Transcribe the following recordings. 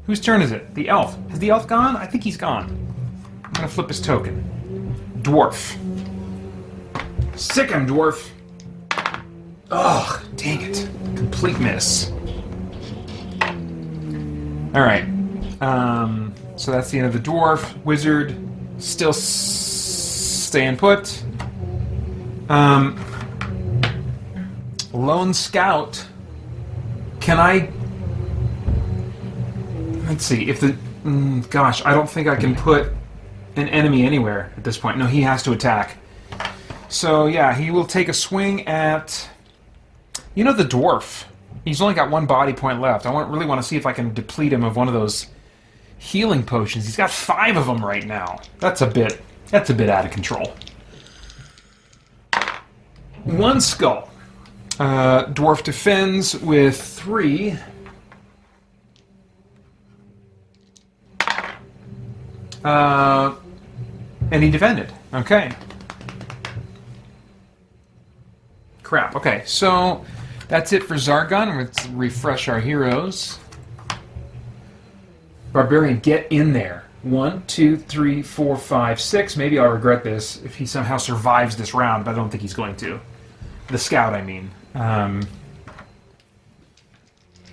Whose turn is it? The elf. Has the elf gone? I think he's gone. I'm gonna flip his token. Dwarf. Sick him, dwarf. Ugh, dang it. Complete miss. Alright. So that's the end of the dwarf. Wizard. Still staying put. Lone scout. Can I... Let's see. If the... gosh, I don't think I can put an enemy anywhere at this point. No, he has to attack. So, yeah, he will take a swing at... You know, the dwarf. He's only got one body point left. I really want to see if I can deplete him of one of those healing potions. He's got 5 of them right now. That's a bit out of control. 1 skull. Dwarf defends with 3. And he defended. Okay. Crap. Okay, so that's it for Zargon. Let's refresh our heroes. Barbarian, get in there. 1, 2, 3, 4, 5, 6. Maybe I'll regret this if he somehow survives this round, but I don't think he's going to. The scout, I mean.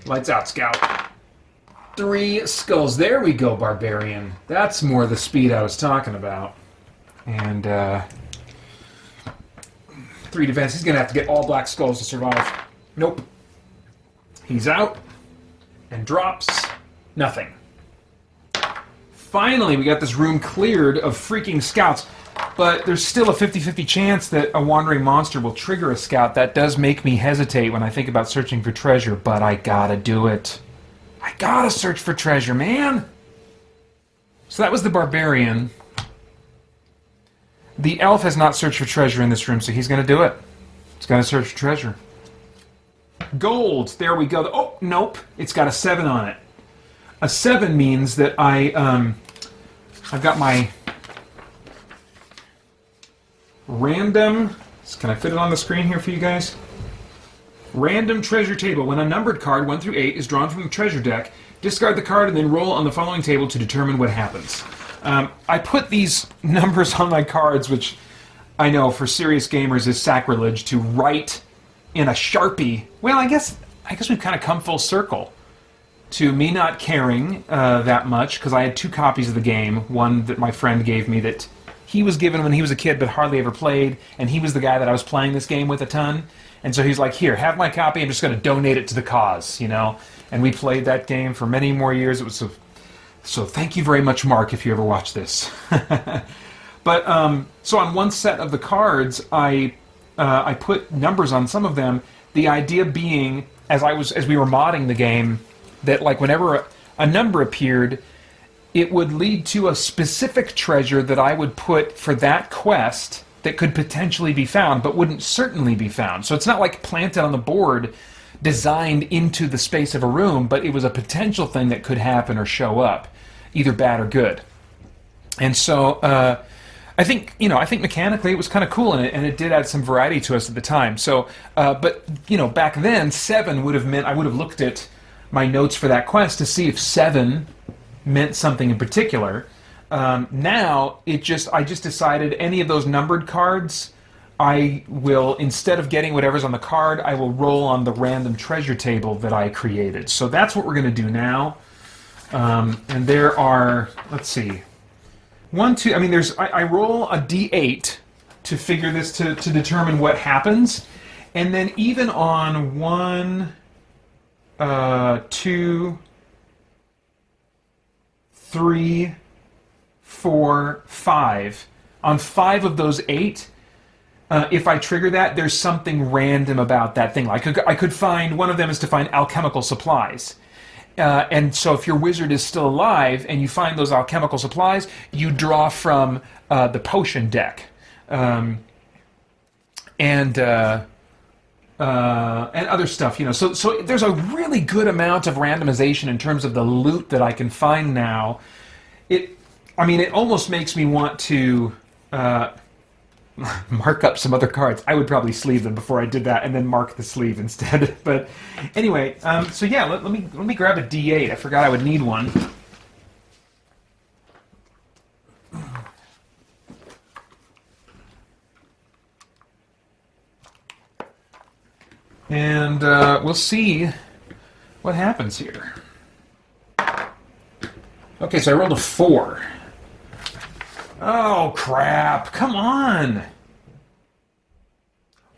Lights out, scout. 3 skulls. There we go, Barbarian. That's more the speed I was talking about. And, 3 defense. He's going to have to get all black skulls to survive. Nope. He's out. And drops nothing. Finally, we got this room cleared of freaking scouts. But there's still a 50-50 chance that a wandering monster will trigger a scout. That does make me hesitate when I think about searching for treasure, but I gotta do it. I gotta search for treasure, man! So that was the barbarian. The elf has not searched for treasure in this room, so he's gonna do it. He's gonna search for treasure. Gold! There we go. Oh, nope. It's got a 7 on it. A 7 means that I've got my... random, can I fit it on the screen here for you guys? Random treasure table. When a numbered card, 1 through 8, is drawn from the treasure deck, discard the card and then roll on the following table to determine what happens. I put these numbers on my cards, which I know for serious gamers is sacrilege to write in a Sharpie. Well, I guess we've kind of come full circle to me not caring that much, because I had 2 copies of the game, one that my friend gave me that he was given when he was a kid but hardly ever played, and he was the guy that I was playing this game with a ton. And so he's like, here, have my copy, I'm just going to donate it to the cause, you know? And we played that game for many more years. It was so thank you very much, Mark, if you ever watch this. But, so on one set of the cards, I put numbers on some of them, the idea being, as we were modding the game, that like whenever a number appeared, it would lead to a specific treasure that I would put for that quest that could potentially be found, but wouldn't certainly be found. So it's not like planted on the board, designed into the space of a room, but it was a potential thing that could happen or show up, either bad or good. And so I think mechanically it was kind of cool, and it did add some variety to us at the time. So, but back then 7 would have meant I would have looked at my notes for that quest to see if 7 meant something in particular. Now I just decided any of those numbered cards, I will, instead of getting whatever's on the card, I will roll on the random treasure table that I created. So that's what we're going to do now. And there are, let's see, 1, 2. I mean, I roll a d8 to figure this to determine what happens, and then even on 1, 2, 3, 4, 5. On 5 of those 8, if I trigger that, there's something random about that thing. I could find, one of them is to find alchemical supplies. And so if your wizard is still alive and you find those alchemical supplies, you draw from the potion deck. And other stuff, So there's a really good amount of randomization in terms of the loot that I can find now. It almost makes me want to mark up some other cards. I would probably sleeve them before I did that, and then mark the sleeve instead. But anyway, so yeah, let me grab a D8. I forgot I would need one. And we'll see what happens here. Okay, so I rolled a 4. Oh, crap. Come on.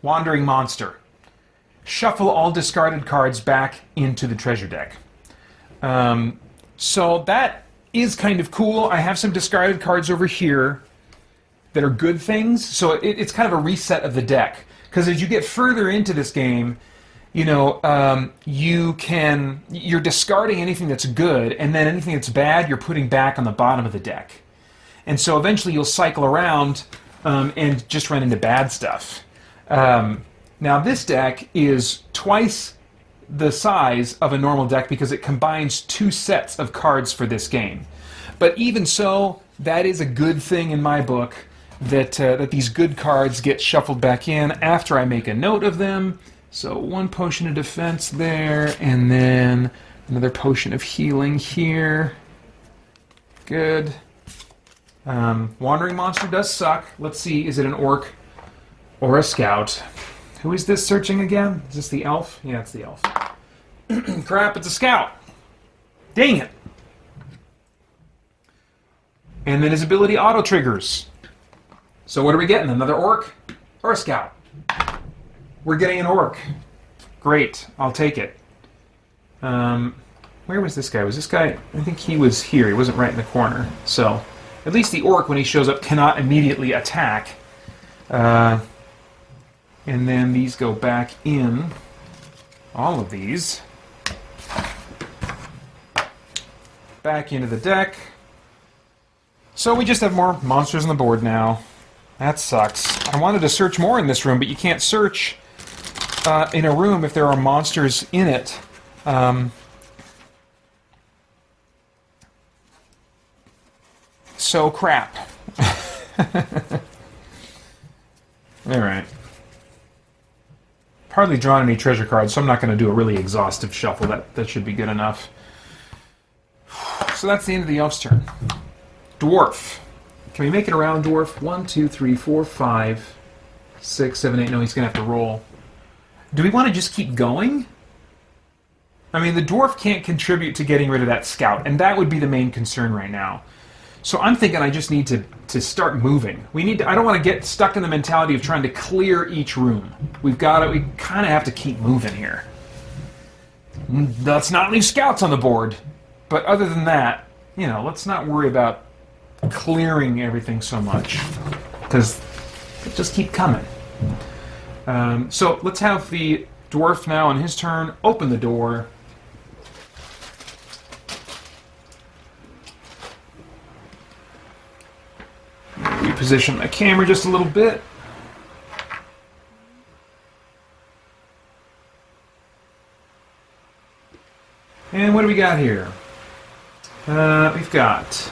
Wandering Monster. Shuffle all discarded cards back into the treasure deck. So that is kind of cool. I have some discarded cards over here that are good things. So it's kind of a reset of the deck. Because as you get further into this game, you know, you're discarding anything that's good, and then anything that's bad, you're putting back on the bottom of the deck. And so eventually you'll cycle around and just run into bad stuff. Now this deck is twice the size of a normal deck because it combines 2 sets of cards for this game. But even so, that is a good thing in my book, that these good cards get shuffled back in after I make a note of them. So 1 potion of defense there, and then another potion of healing here. Good. Wandering Monster does suck. Let's see, is it an orc or a scout? Who is this searching again? Is this the elf? Yeah, it's the elf. Crap, it's a scout. Dang it. And then his ability auto-triggers. So what are we getting? Another orc or a scout? We're getting an orc. Great, I'll take it. Where was this guy? Was this guy... I think he was here. He wasn't right in the corner. So, at least the orc, when he shows up, cannot immediately attack. And then these go back in. All of these. Back into the deck. So we just have more monsters on the board now. That sucks. I wanted to search more in this room, but you can't search in a room if there are monsters in it. So crap. Alright. Hardly drawn any treasure cards, so I'm not going to do a really exhaustive shuffle. That should be good enough. So that's the end of the elf's turn. Dwarf. Can we make it around dwarf? 1, 2, 3, 4, 5, 6, 7, 8. No, he's going to have to roll. Do we want to just keep going? I mean, the dwarf can't contribute to getting rid of that scout, and that would be the main concern right now. So I'm thinking I just need to start moving. I don't want to get stuck in the mentality of trying to clear each room. We kind of have to keep moving here. Let's not leave scouts on the board. But other than that, you know, let's not worry about clearing everything so much, because it just keep coming. So let's have the dwarf now on his turn open the door. Reposition my camera just a little bit. And what do we got here? We've got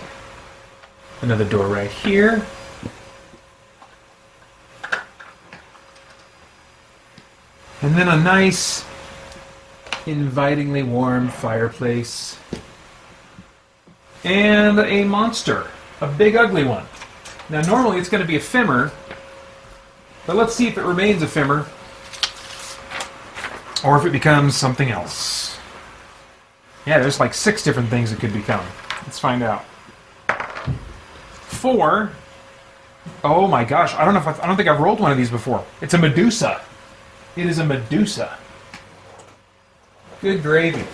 another door right here. And then a nice, invitingly warm fireplace. And a monster. A big, ugly one. Now, normally it's going to be a Fimmer, but let's see if it remains a Fimmer, or if it becomes something else. Yeah, there's like 6 different things it could become. Let's find out. 4. Oh my gosh, I don't think I've rolled one of these before. It's a Medusa. It is a Medusa. Good gravy.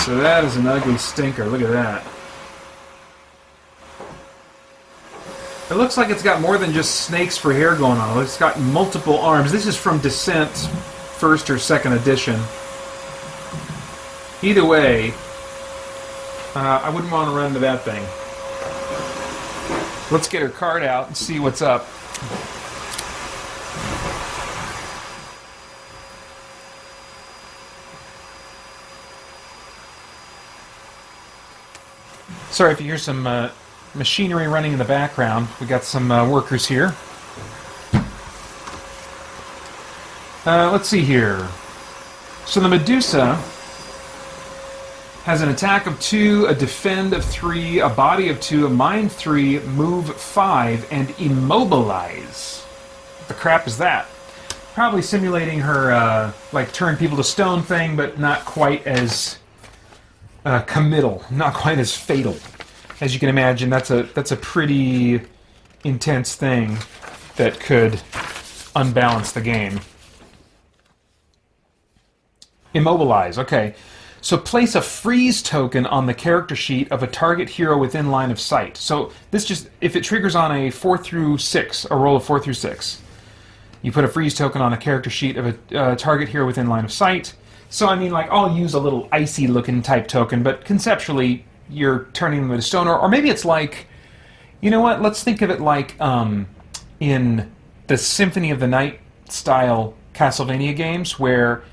So that is an ugly stinker. Look at that. It looks like it's got more than just snakes for hair going on. It's got multiple arms. This is from Descent, 1st or 2nd edition. Either way, I wouldn't want to run into that thing. Let's get her card out and see what's up. Sorry if you hear some machinery running in the background. We got some workers here. Let's see here. So the Medusa has an attack of 2, a defend of 3, a body of 2, a mind 3, move 5, and immobilize. What the crap is that? Probably simulating her, like, turn people to stone thing, but not quite as committal, not quite as fatal. As you can imagine, that's a pretty intense thing that could unbalance the game. Immobilize, okay. So place a freeze token on the character sheet of a target hero within line of sight. So this just, if it triggers on a 4 through 6, a roll of 4 through 6, you put a freeze token on a character sheet of a target hero within line of sight. So I mean, like, I'll use a little icy looking type token, but conceptually you're turning them into stone, or maybe it's like, you know what, let's think of it like in the Symphony of the Night style Castlevania games where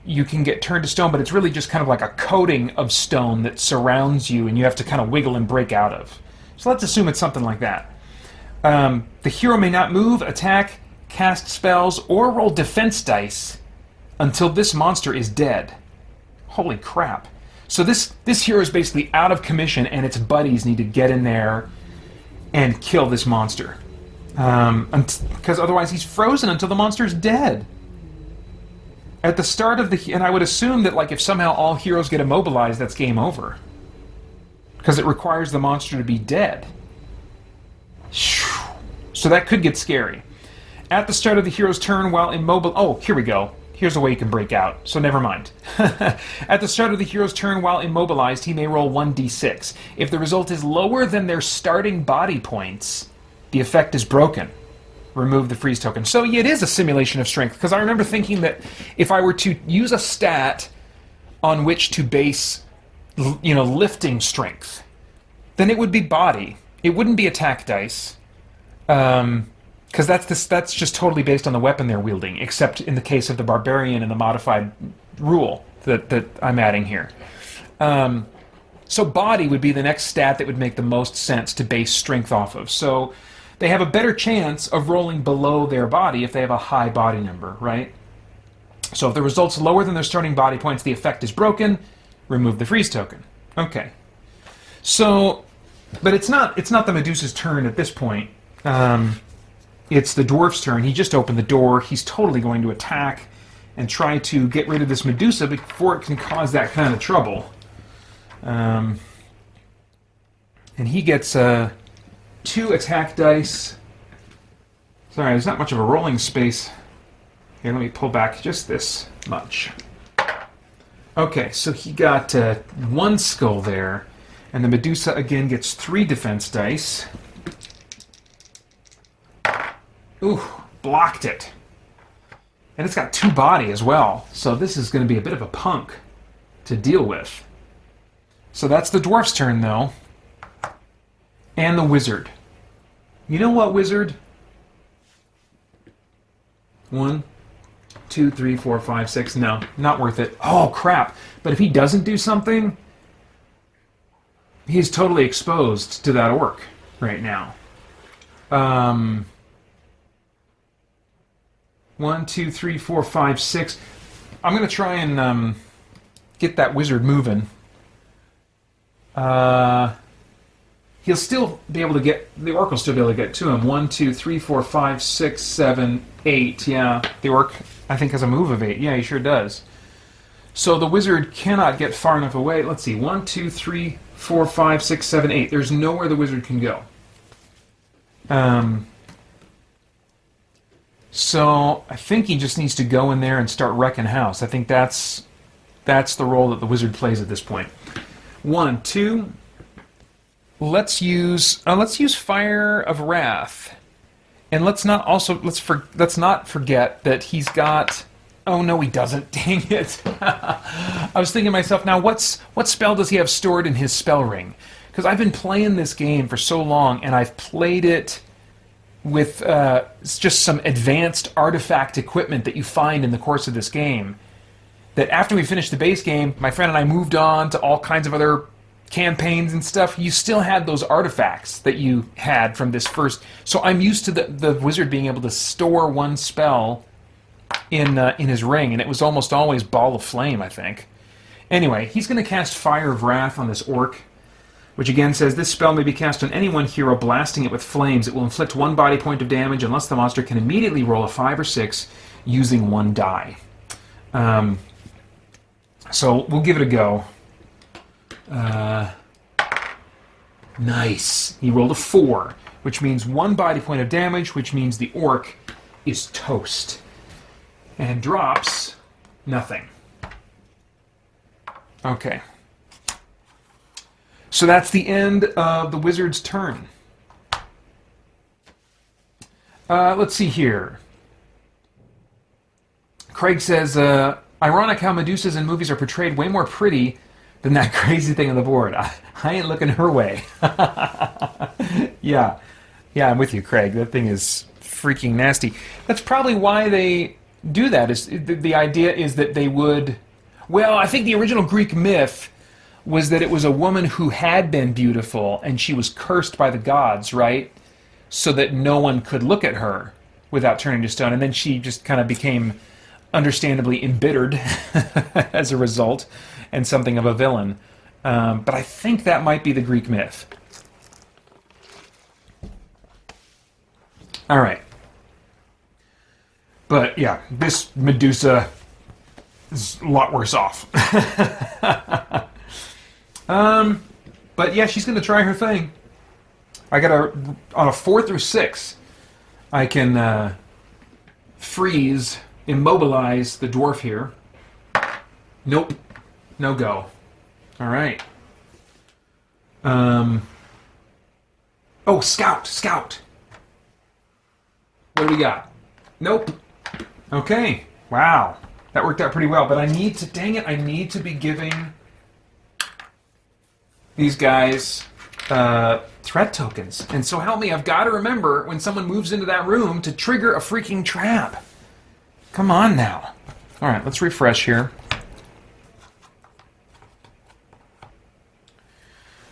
you can get turned to stone, but it's really just kind of like a coating of stone that surrounds you and you have to kind of wiggle and break out of. So let's assume it's something like that. The hero may not move, attack, cast spells, or roll defense dice until this monster is dead. Holy crap. So this hero is basically out of commission and its buddies need to get in there and kill this monster. Because otherwise he's frozen until the monster is dead. At the start of the... And I would assume that, like, if somehow all heroes get immobilized, that's game over. Because it requires the monster to be dead. So that could get scary. At the start of the hero's turn while immobile... Oh, here we go. Here's a way you can break out. So never mind. At the start of the hero's turn while immobilized, he may roll 1d6. If the result is lower than their starting body points, the effect is broken. Remove the freeze token. So it is a simulation of strength, because I remember thinking that if I were to use a stat on which to base, lifting strength, then it would be body. It wouldn't be attack dice, because that's just totally based on the weapon they're wielding, except in the case of the barbarian and the modified rule that I'm adding here. So body would be the next stat that would make the most sense to base strength off of. So they have a better chance of rolling below their body if they have a high body number, right? So if the result's lower than their starting body points, the effect is broken. Remove the freeze token. Okay. So, but it's not the Medusa's turn at this point. It's the dwarf's turn. He just opened the door. He's totally going to attack and try to get rid of this Medusa before it can cause that kind of trouble. And he gets 2 attack dice. Sorry, there's not much of a rolling space. Here, let me pull back just this much. Okay, so he got 1 skull there, and the Medusa again gets 3 defense dice. Ooh, blocked it. And it's got 2 body as well, so this is going to be a bit of a punk to deal with. So that's the dwarf's turn, though. And the wizard. You know what, wizard? 1, 2, 3, 4, 5, 6. No, not worth it. Oh, crap. But if he doesn't do something, he's totally exposed to that orc right now. 1, 2, 3, 4, 5, 6. I'm going to try and get that wizard moving. He'll still be able to get... The orc will still be able to get to him. 1, 2, 3, 4, 5, 6, 7, 8. Yeah, the orc, I think, has a move of 8. Yeah, he sure does. So the wizard cannot get far enough away. Let's see. 1, 2, 3, 4, 5, 6, 7, 8. There's nowhere the wizard can go. So I think he just needs to go in there and start wrecking house. I think that's the role that the wizard plays at this point. 1, 2... Let's use Fire of Wrath, and let's not forget that he's got. Oh no, he doesn't. Dang it! I was thinking to myself, now what spell does he have stored in his spell ring? Because I've been playing this game for so long, and I've played it with just some advanced artifact equipment that you find in the course of this game. That after we finished the base game, my friend and I moved on to all kinds of other campaigns and stuff, you still had those artifacts that you had from this first. So I'm used to the wizard being able to store one spell in his ring, and it was almost always Ball of Flame, I think. Anyway, he's going to cast Fire of Wrath on this orc, which again says this spell may be cast on any one hero, blasting it with flames. It will inflict 1 body point of damage unless the monster can immediately roll a 5 or 6 using 1 die. So we'll give it a go. Nice. He rolled a 4, which means 1 body point of damage, which means the orc is toast. And drops nothing. Okay. So that's the end of the wizard's turn. Let's see here. Craig says, ironic how Medusas in movies are portrayed way more pretty than that crazy thing on the board. I ain't looking her way. Yeah, I'm with you, Craig. That thing is freaking nasty. That's probably why they do that. Is the idea is that they would... Well, I think the original Greek myth was that it was a woman who had been beautiful and she was cursed by the gods, right? So that no one could look at her without turning to stone. And then she just kind of became understandably embittered as a result and something of a villain. But I think that might be the Greek myth. All right. But yeah, this Medusa is a lot worse off. But yeah, she's going to try her thing. I got on a 4 through 6, I can freeze, immobilize the dwarf here. Nope. No go. All right. Oh, scout. What do we got? Nope. Okay. Wow. That worked out pretty well, but I need to, dang it, I need to be giving these guys threat tokens. And so help me, I've got to remember when someone moves into that room to trigger a freaking trap. Come on now. All right, let's refresh here.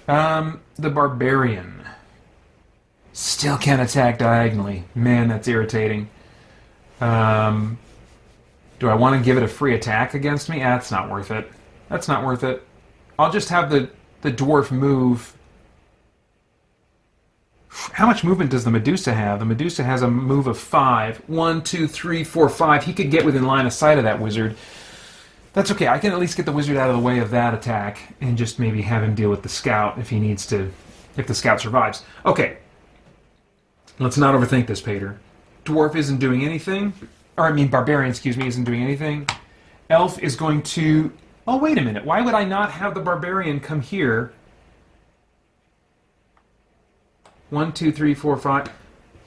The Barbarian. Still can't attack diagonally. Man, that's irritating. Do I want to give it a free attack against me? That's not worth it. That's not worth it. I'll just have the dwarf move. How much movement does the Medusa have? The Medusa has a move of 5. 1, 2, 3, 4, 5. He could get within line of sight of that wizard. That's okay. I can at least get the wizard out of the way of that attack and just maybe have him deal with the scout if he needs to, if the scout survives. Okay. Let's not overthink this, Paeter. Dwarf isn't doing anything. Or, I mean, Barbarian, excuse me, isn't doing anything. Elf is going to... Oh, wait a minute. Why would I not have the Barbarian come here? 1, 2, 3, 4, 5.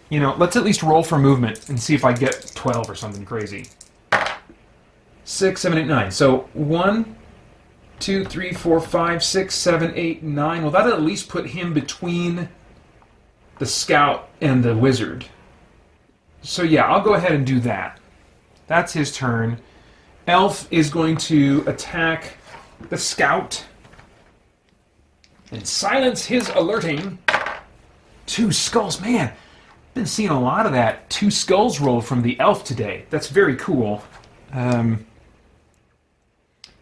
You know, let's at least roll for movement and see if I get 12 or something crazy. 6, 7, 8, 9. So 1, 2, 3, 4, 5, 6, 7, 8, 9. Well, that'll at least put him between the scout and the wizard. So yeah, I'll go ahead and do that. That's his turn. Elf is going to attack the scout and silence his alerting. 2 skulls. Man, been seeing a lot of that 2 skulls roll from the elf today. That's very cool.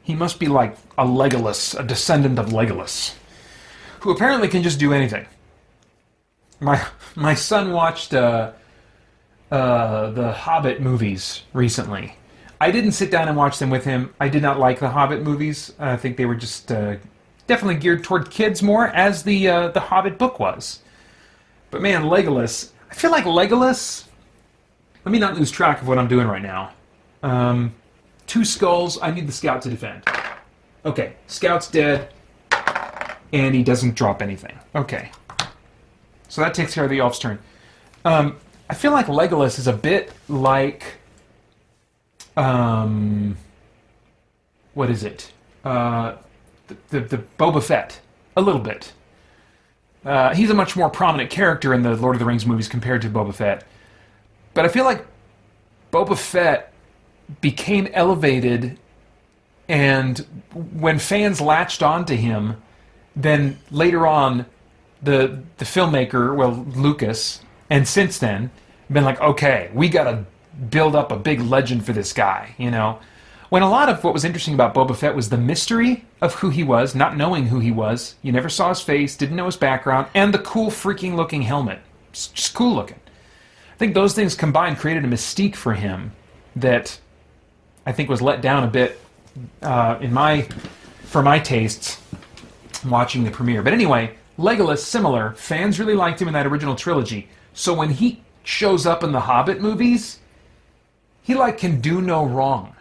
He must be like a Legolas, a descendant of Legolas, who apparently can just do anything. My son watched the Hobbit movies recently. I didn't sit down and watch them with him. I did not like the Hobbit movies. I think they were just definitely geared toward kids more, as the Hobbit book was. But man, Legolas, I feel like Legolas... Let me not lose track of what I'm doing right now. 2 skulls, I need the scout to defend. Okay, scout's dead, and he doesn't drop anything. Okay. So that takes care of the elf's turn. I feel like Legolas is a bit like... what is it? The Boba Fett. A little bit. He's a much more prominent character in the Lord of the Rings movies compared to Boba Fett. But I feel like Boba Fett became elevated, and when fans latched onto him, then later on, the filmmaker, well, Lucas, and since then, been like, okay, we gotta build up a big legend for this guy, you know? When a lot of what was interesting about Boba Fett was the mystery of who he was, not knowing who he was. You never saw his face, didn't know his background, and the cool freaking looking helmet. Just cool looking. I think those things combined created a mystique for him that I think was let down a bit for my tastes watching the premiere. But anyway, Legolas, similar. Fans really liked him in that original trilogy. So when he shows up in the Hobbit movies, he can do no wrong.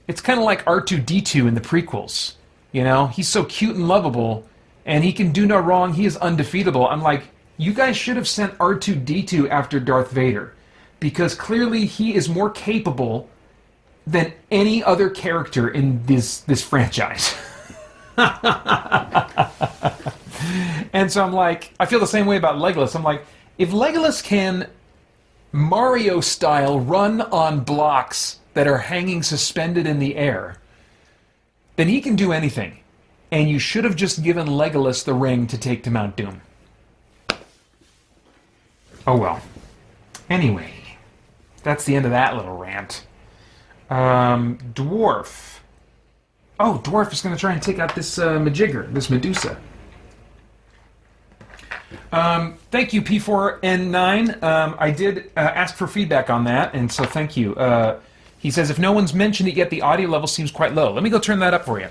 It's kind of like R2-D2 in the prequels. You know, he's so cute and lovable, and he can do no wrong. He is undefeatable. I'm like, you guys should have sent R2-D2 after Darth Vader, because clearly he is more capable than any other character in this franchise. And so I'm like, I feel the same way about Legolas. I'm like, if Legolas can Mario-style run on blocks that are hanging suspended in the air, then he can do anything. And you should have just given Legolas the ring to take to Mount Doom. Oh well. Anyway, that's the end of that little rant. Dwarf. Oh, Dwarf is going to try and take out this Majigger, this Medusa. Thank you, P4N9. I did ask for feedback on that, and so thank you. He says, if no one's mentioned it yet, the audio level seems quite low. Let me go turn that up for you.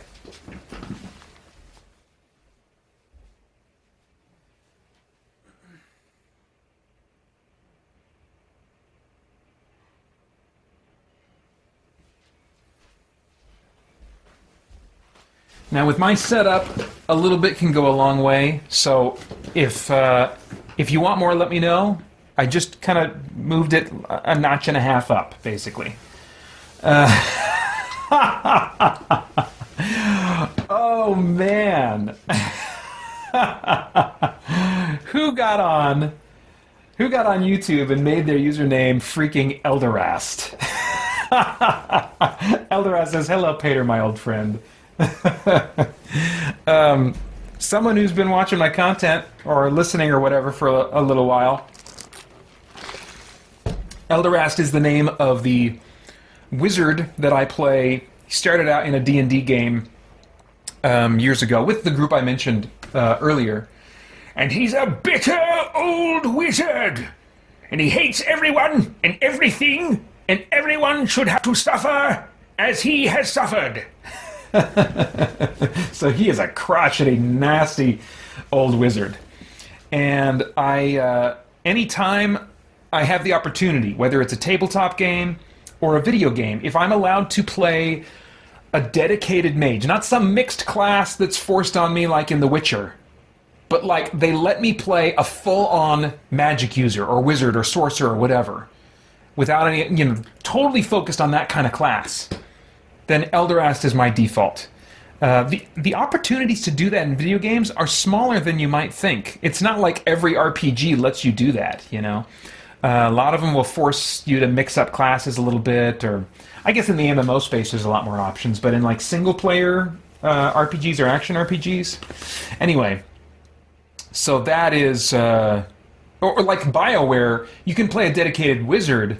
Now, with my setup, a little bit can go a long way. So, if you want more, let me know. I just kind of moved it a notch and a half up, basically. Oh man, who got on YouTube and made their username freaking Elderast? Elderast says, "Hello, Paeter, my old friend." Someone who's been watching my content or listening or whatever for a little while. Elderast is the name of the wizard that I play. He started out in a D&D game years ago with the group I mentioned earlier. And he's a bitter old wizard. And he hates everyone and everything. And everyone should have to suffer as he has suffered. So he is a crotchety, nasty old wizard. And anytime I have the opportunity, whether it's a tabletop game or a video game, if I'm allowed to play a dedicated mage, not some mixed class that's forced on me like in The Witcher, but like they let me play a full-on magic user or wizard or sorcerer or whatever, without any, totally focused on that kind of class, then Elderast is my default. The opportunities to do that in video games are smaller than you might think. It's not like every RPG lets you do that, A lot of them will force you to mix up classes a little bit, or I guess in the MMO space there's a lot more options, but in like single-player RPGs or action RPGs. Anyway, so that is... or like BioWare, you can play a dedicated wizard,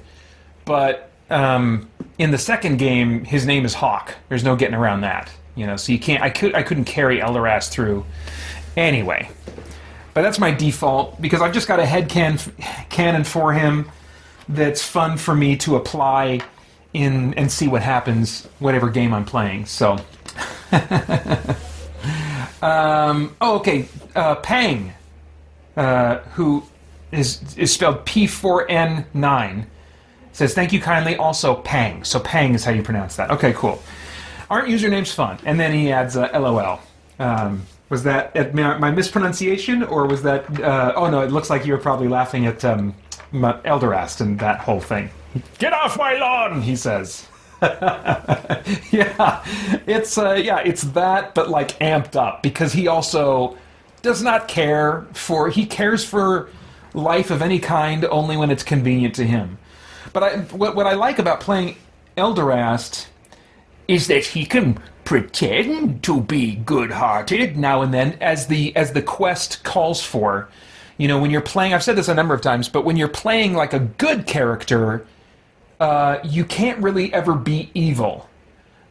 but in the second game, his name is Hawk. There's no getting around that, So you can't. I couldn't carry Elderast through. Anyway, but that's my default because I've just got a headcanon for him that's fun for me to apply in and see what happens whatever game I'm playing. So, okay, Pang, who is spelled P4N9. Says, thank you kindly, also Pang. So Pang is how you pronounce that. Okay, cool. Aren't usernames fun? And then he adds LOL. Was that my mispronunciation, or was that... oh no, it looks like you were probably laughing at Elderast and that whole thing. Get off my lawn, he says. Yeah, it's that, but like amped up, because he also does not care for... He cares for life of any kind only when it's convenient to him. But what I like about playing Elderast is that he can pretend to be good-hearted now and then as the quest calls for. You know, when you're playing, I've said this a number of times, but when you're playing like a good character, you can't really ever be evil.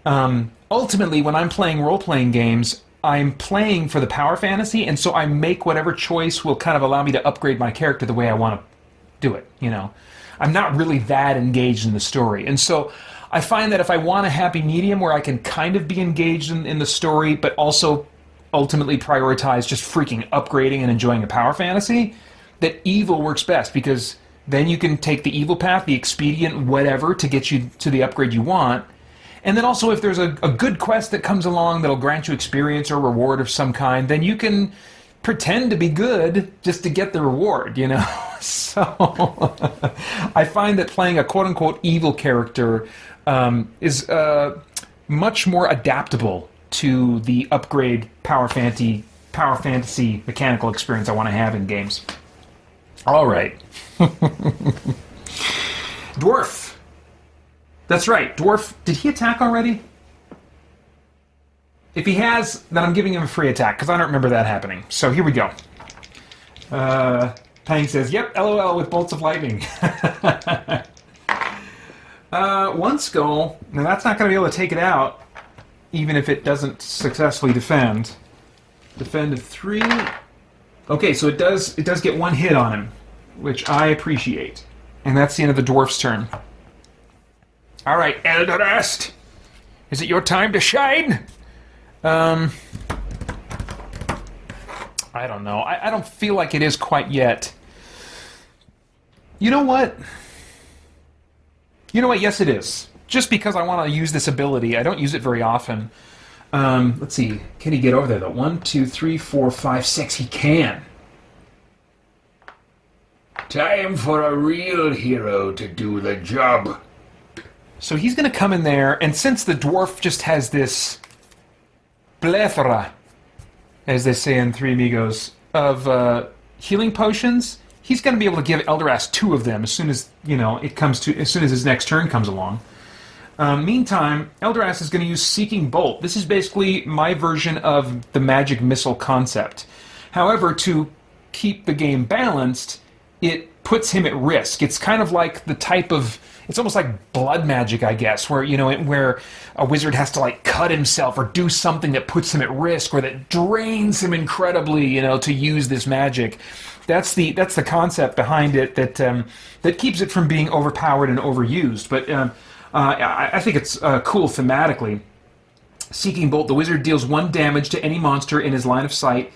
Ultimately, when I'm playing role-playing games, I'm playing for the power fantasy, and so I make whatever choice will kind of allow me to upgrade my character the way I want to do it, you know. I'm not really that engaged in the story. And so I find that if I want a happy medium where I can kind of be engaged in the story, but also ultimately prioritize just freaking upgrading and enjoying a power fantasy, that evil works best, because then you can take the evil path, the expedient whatever, to get you to the upgrade you want. And then also if there's a good quest that comes along that'll grant you experience or reward of some kind, then you can pretend to be good just to get the reward, you know? So I find that playing a quote-unquote evil character is much more adaptable to the upgrade power fantasy mechanical experience I want to have in games. All right. Dwarf. That's right, Dwarf. Did he attack already? If he has, then I'm giving him a free attack, because I don't remember that happening. So here we go. Pang says, yep, LOL with bolts of lightning. One skull. Now that's not going to be able to take it out, even if it doesn't successfully defend. Defend of 3. Okay, so it does get one hit on him, which I appreciate. And that's the end of the dwarf's turn. All right, Elderast, is it your time to shine? I don't know. I don't feel like it is quite yet. You know what? Yes, it is. Just because I want to use this ability. I don't use it very often. Let's see. Can he get over there, though? 1, 2, 3, 4, 5, 6. He can. Time for a real hero to do the job. So he's going to come in there, and since the dwarf just has this plethora, as they say in Three Amigos, of healing potions, he's going to be able to give Elderast 2 of them as soon as as soon as his next turn comes along. Meantime, Elderast is going to use Seeking Bolt. This is basically my version of the magic missile concept. However, to keep the game balanced, it puts him at risk. It's kind of like the type of... It's almost like blood magic, I guess, where where a wizard has to like cut himself or do something that puts him at risk or that drains him incredibly, to use this magic. That's the concept behind it that keeps it from being overpowered and overused. But I think it's cool thematically. Seeking Bolt, the wizard deals 1 damage to any monster in his line of sight,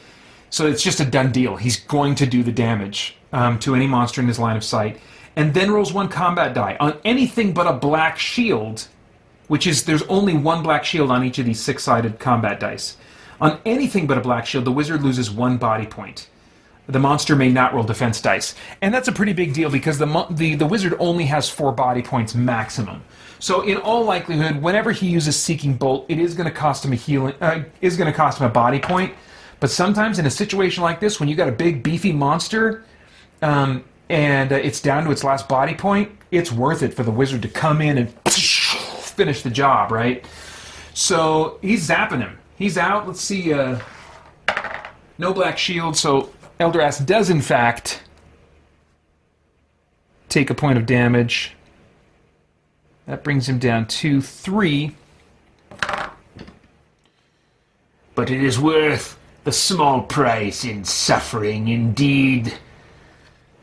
so it's just a done deal. He's going to do the damage to any monster in his line of sight. And then rolls 1 combat die. On anything but a black shield, which is, there's only 1 black shield on each of these 6-sided combat dice. On anything but a black shield, the wizard loses 1 body point. The monster may not roll defense dice. And that's a pretty big deal because the wizard only has 4 body points maximum. So in all likelihood, whenever he uses Seeking Bolt, it is going to cost him a body point. But sometimes in a situation like this, when you got a big beefy monster, and it's down to its last body point, it's worth it for the wizard to come in and finish the job, right? So he's zapping him. He's out. Let's see. No black shield, so Elderast does, in fact, take a point of damage. That brings him down to 3. But it is worth the small price in suffering, indeed.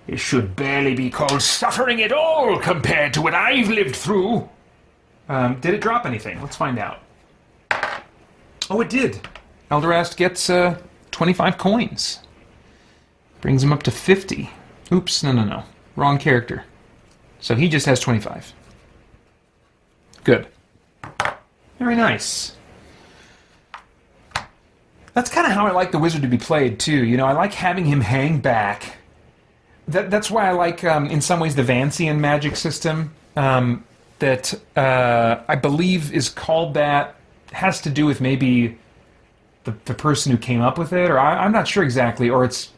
It should barely be called suffering at all compared to what I've lived through. Did it drop anything? Let's find out. Oh, it did. Elderast gets 25 coins. Brings him up to 50. Oops, no. Wrong character. So he just has 25. Good. Very nice. That's kind of how I like the wizard to be played, too. I like having him hang back. That's why I like, in some ways, the Vancian magic system that I believe is called that. Has to do with maybe the person who came up with it, or I'm not sure exactly, or is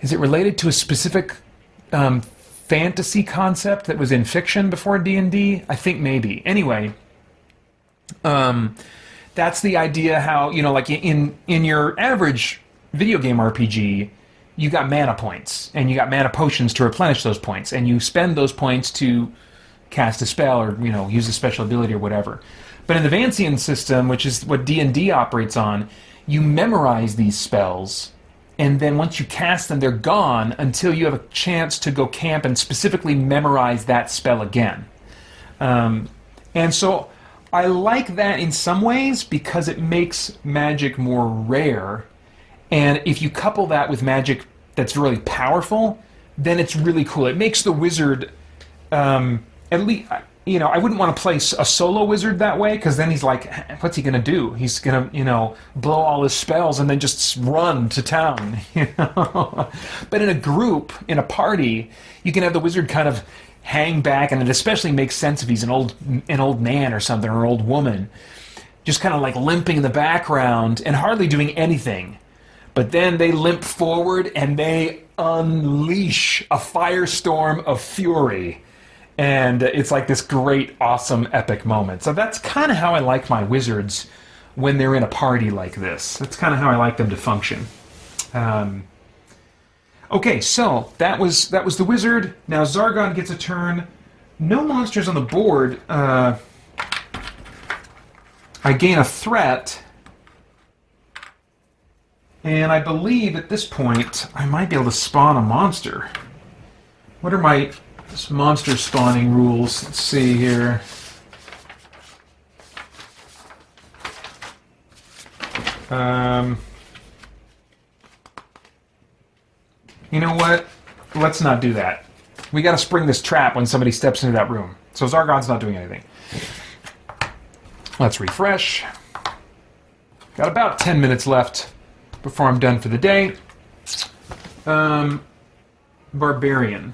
it related to a specific fantasy concept that was in fiction before D&D? I think maybe. Anyway, That's the idea how, like in your average video game RPG, you got mana points, and you got mana potions to replenish those points, and you spend those points to cast a spell or, use a special ability or whatever. But in the Vancian system, which is what D&D operates on, you memorize these spells, and then once you cast them, they're gone until you have a chance to go camp and specifically memorize that spell again. And so I like that in some ways because it makes magic more rare. And if you couple that with magic that's really powerful, then it's really cool. It makes the wizard, at least, I wouldn't want to play a solo wizard that way, because then he's like, what's he going to do? He's going to, blow all his spells and then just run to town. But in a group, in a party, you can have the wizard kind of hang back, and it especially makes sense if he's an old man or something, or an old woman, just kind of like limping in the background and hardly doing anything. But then they limp forward and they unleash a firestorm of fury. And it's like this great, awesome, epic moment. So that's kind of how I like my wizards when they're in a party like this. That's kind of how I like them to function. Okay, so that was the wizard. Now Zargon gets a turn. No monsters on the board. I gain a threat. And I believe at this point I might be able to spawn a monster. What are my monster spawning rules? Let's see here. You know what? Let's not do that. We got to spring this trap when somebody steps into that room. So Zargon's not doing anything. Let's refresh. Got about 10 minutes left before I'm done for the day. Barbarian.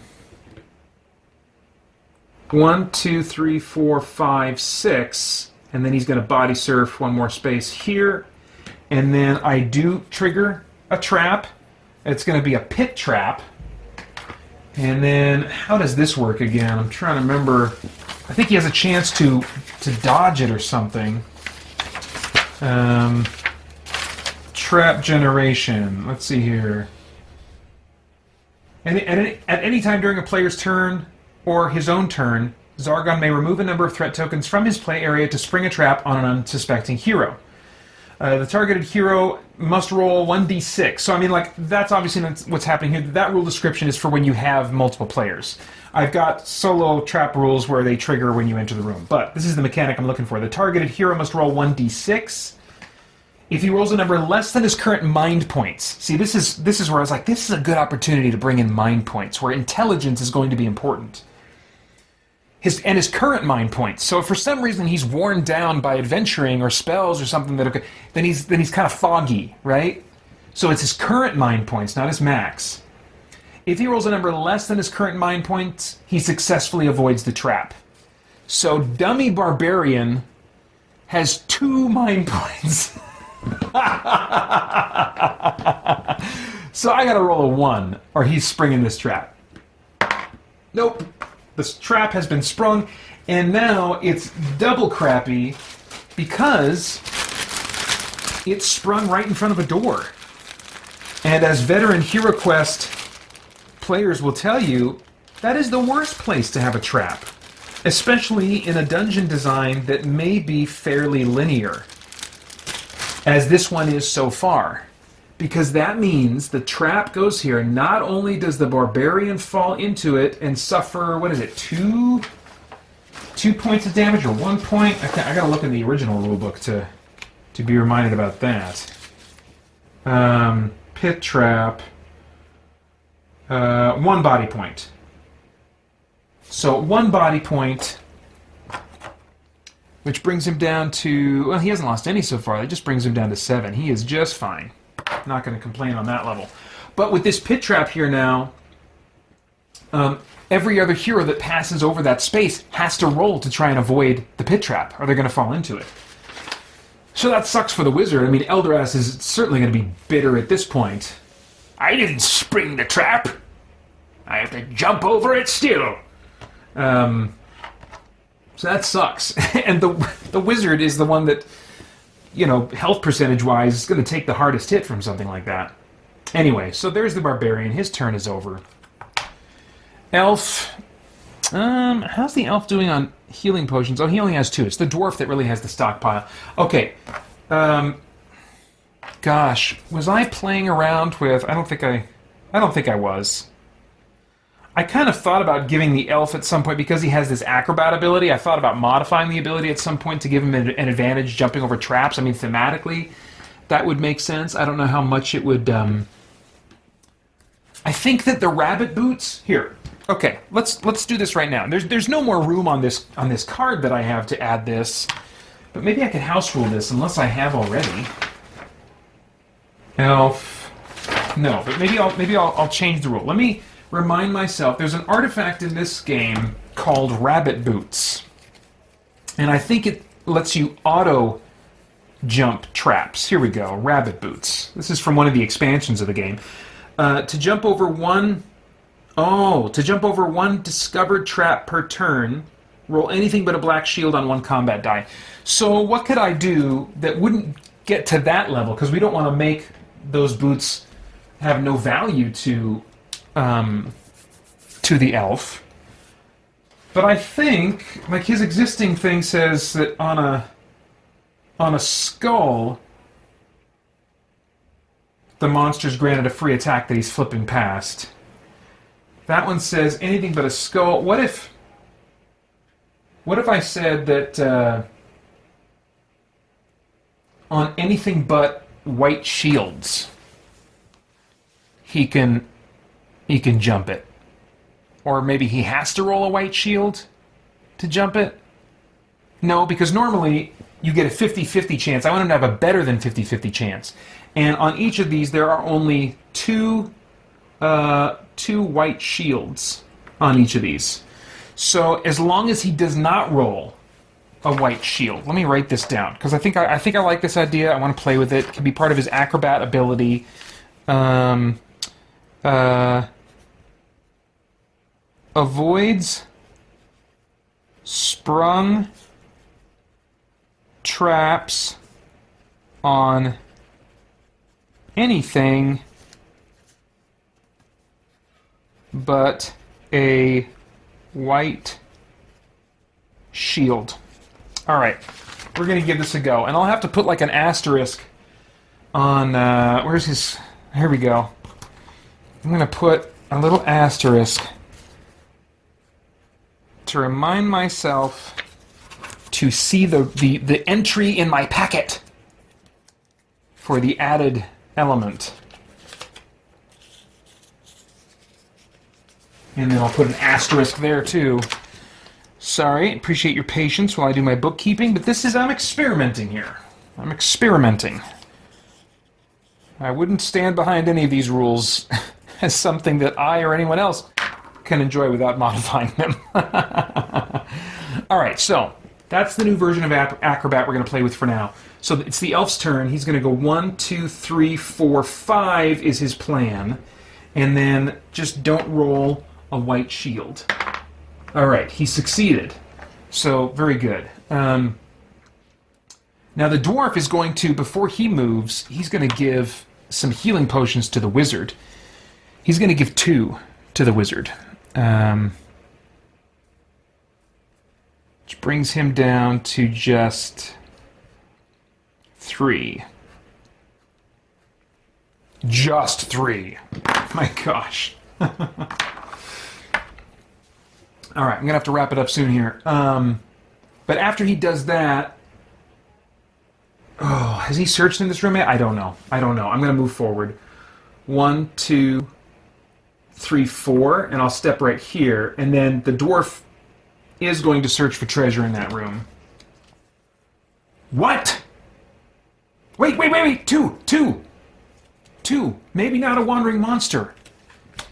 1, 2, 3, 4, 5, 6. And then he's going to body surf one more space here. And then I do trigger a trap. It's going to be a pit trap. And then, how does this work again? I'm trying to remember. I think he has a chance to dodge it or something. Trap generation. Let's see here. At any time during a player's turn or his own turn, Zargon may remove a number of threat tokens from his play area to spring a trap on an unsuspecting hero. The targeted hero must roll 1d6. So, I mean, like, that's obviously what's happening here. That rule description is for when you have multiple players. I've got solo trap rules where they trigger when you enter the room. But this is the mechanic I'm looking for. The targeted hero must roll 1d6. If he rolls a number less than his current mind points. See, this is where I was like, this is a good opportunity to bring in mind points, where intelligence is going to be important. His current mind points. So if for some reason he's worn down by adventuring or spells or something then he's kind of foggy, right? So it's his current mind points, not his max. If he rolls a number less than his current mind points, he successfully avoids the trap. So dummy barbarian has 2 mind points. So I gotta roll a 1, or he's springing this trap. Nope. This trap has been sprung, and now it's double crappy because it's sprung right in front of a door. And as veteran HeroQuest players will tell you, that is the worst place to have a trap, especially in a dungeon design that may be fairly linear, as this one is so far. Because that means the trap goes here. Not only does the barbarian fall into it and suffer, what is it, 2 points of damage or 1 point? I gotta look in the original rulebook to be reminded about that. Pit trap. 1 body point. So 1 body point, which brings him down to, well, he hasn't lost any so far. That just brings him down to 7. He is just fine. Not going to complain on that level. But with this pit trap here now, every other hero that passes over that space has to roll to try and avoid the pit trap, or they're going to fall into it. So that sucks for the wizard. I mean, Elderast is certainly going to be bitter at this point. I didn't spring the trap. I have to jump over it still. So So that sucks. And the wizard is the one that, you know, health percentage-wise, is going to take the hardest hit from something like that. Anyway, so there's the barbarian. His turn is over. Elf. How's the elf doing on healing potions? Oh, he only has 2. It's the dwarf that really has the stockpile. Okay. Gosh, was I playing around with... I don't think I was. I kind of thought about giving the elf at some point, because he has this acrobat ability, I thought about modifying the ability at some point to give him an advantage jumping over traps. I mean, thematically, that would make sense. I don't know how much it would... I think that the rabbit boots... Here. Okay, let's do this right now. There's no more room on this card that I have to add this, but maybe I could house rule this unless I have already. Elf. No, but maybe I'll change the rule. Let me remind myself. There's an artifact in this game called Rabbit Boots, and I think it lets you auto jump traps. Here we go. Rabbit Boots. This is from one of the expansions of the game. To jump over one discovered trap per turn, roll anything but a black shield on 1 combat die. So what could I do that wouldn't get to that level? Because we don't want to make those boots have no value to the elf. But I think, like, his existing thing says that on a skull, the monster's granted a free attack that he's flipping past. That one says anything but a skull. What if I said that on anything but white shields, he can jump it? Or maybe he has to roll a white shield to jump it? No, because normally you get a 50-50 chance. I want him to have a better than 50-50 chance. And on each of these, there are only two white shields on each of these. So as long as he does not roll a white shield, let me write this down, because I think I like this idea. I want to play with it. It can be part of his acrobat ability. Avoids sprung traps on anything but a white shield. All right, we're going to give this a go. And I'll have to put like an asterisk on, where's his, here we go. I'm going to put a little asterisk to remind myself to see the entry in my packet for the added element. And then I'll put an asterisk there too. Sorry, appreciate your patience while I do my bookkeeping, but I'm experimenting here. I'm experimenting. I wouldn't stand behind any of these rules as something that I or anyone else can enjoy without modifying them. Alright, so that's the new version of Acrobat we're going to play with for now. So it's the elf's turn. He's going to go 1, 2, 3, 4, 5 is his plan. And then just don't roll a white shield. Alright, he succeeded. So, very good. Now the dwarf is going to, before he moves, he's going to give some healing potions to the wizard. He's going to give 2 to the wizard. Which brings him down to just 3. Just 3. My gosh. Alright, I'm going to have to wrap it up soon here. But after he does that... Oh, has he searched in this room yet? I don't know. I'm going to move forward. 1, 2, 3, 4, and I'll step right here. And then the dwarf is going to search for treasure in that room. What? Wait. 2. Maybe not a wandering monster.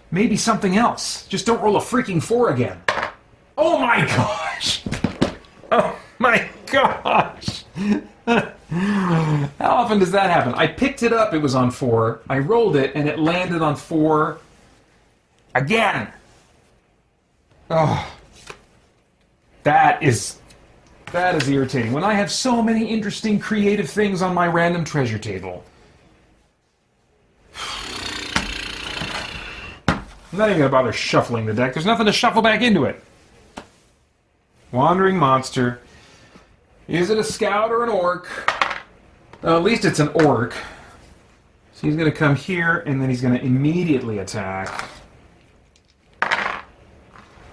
Maybe something else. Just don't roll a freaking 4 again. Oh my gosh! Oh my gosh! How often does that happen? I picked it up, it was on 4. I rolled it, and it landed on 4 again! Oh. That is That is irritating. When I have so many interesting, creative things on my random treasure table. I'm not even going to bother shuffling the deck. There's nothing to shuffle back into it. Wandering monster. Is it a scout or an orc? At least it's an orc. So he's going to come here, and then he's going to immediately attack.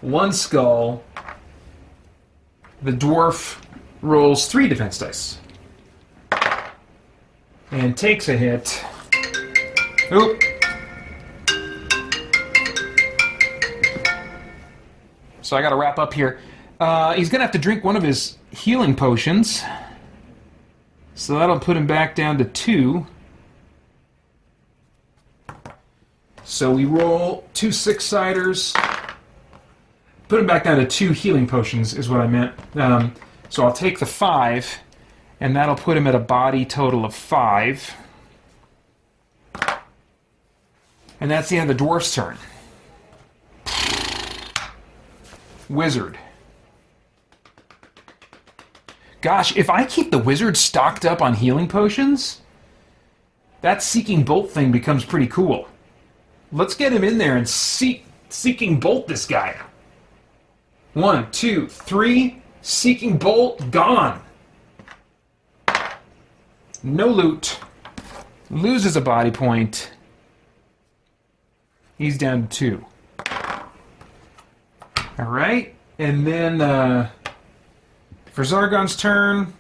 One skull. The dwarf rolls 3 defense dice. And takes a hit. Oop. So I got to wrap up here. He's going to have to drink one of his healing potions. So that'll put him back down to 2. So we roll 2 6-siders. Put him back down to 2 healing potions is what I meant. So I'll take the 5, and that'll put him at a body total of 5. And that's the end of the dwarf's turn. Wizard. Gosh, if I keep the wizard stocked up on healing potions, that Seeking Bolt thing becomes pretty cool. Let's get him in there and Seeking Bolt this guy. 1, 2, 3. Seeking Bolt, gone. No loot. Loses a body point. He's down to 2. Alright, and then for Zargon's turn,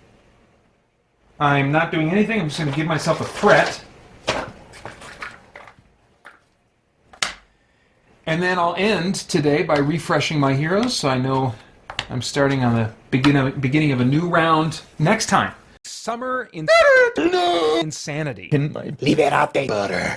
I'm not doing anything. I'm just going to give myself a threat. And then I'll end today by refreshing my heroes, so I know I'm starting on the beginning of a new round next time. Summer insanity. Liberate butter.